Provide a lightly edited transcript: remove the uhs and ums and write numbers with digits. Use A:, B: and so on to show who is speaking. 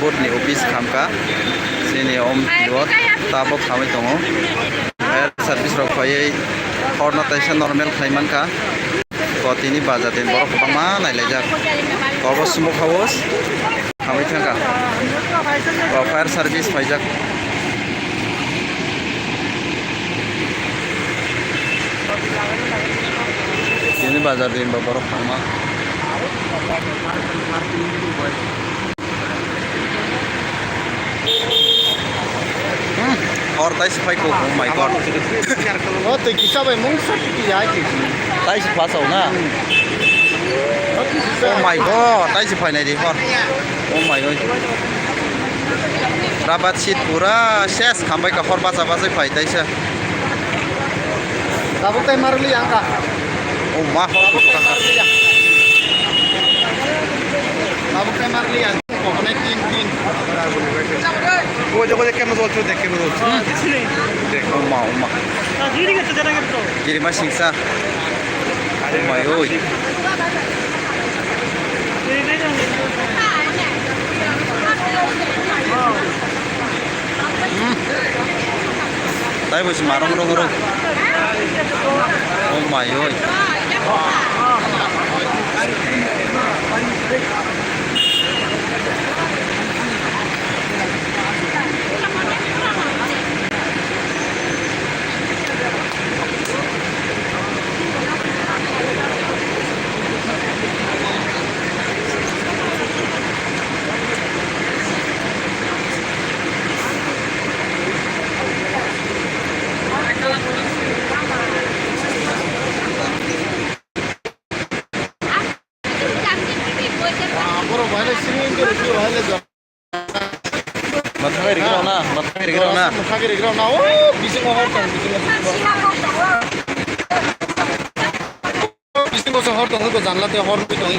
A: boardni office khamka sini om piot tabo khamai tongo fire service rok phaiei horno taisa normal khlaimanka kotini bajatin borok kwbangma nailajak kobo smoke house khamai thangka fire service phaijak ini bazar din borok khangma और ताइस phi को oh my god
B: Oh, तो किसा भाई मुंग सब की जाए की
A: ताइस फास हो ना oh my god ताइस फाइ नहीं दी और oh my god rabat sheet pura ses khambai ka hor basa basa फाइ ताइस
B: Kamu teh marli angka
A: oh ma hor ko ka
B: kamu teh marli angka pokoknya tin
C: वो जो camera बोलते देख camera बोलते देखो
A: oh ma
C: जीडी के चला के तो
A: kiri ma singsa oh my god tai bos marong rong rong oh my god
B: Boro bahaya sini itu review bahaya jam.
A: mathai rigro na
B: Mathai rigro na. Oh, bising kohor kan bising kohor tong ko janla te hor ko tong.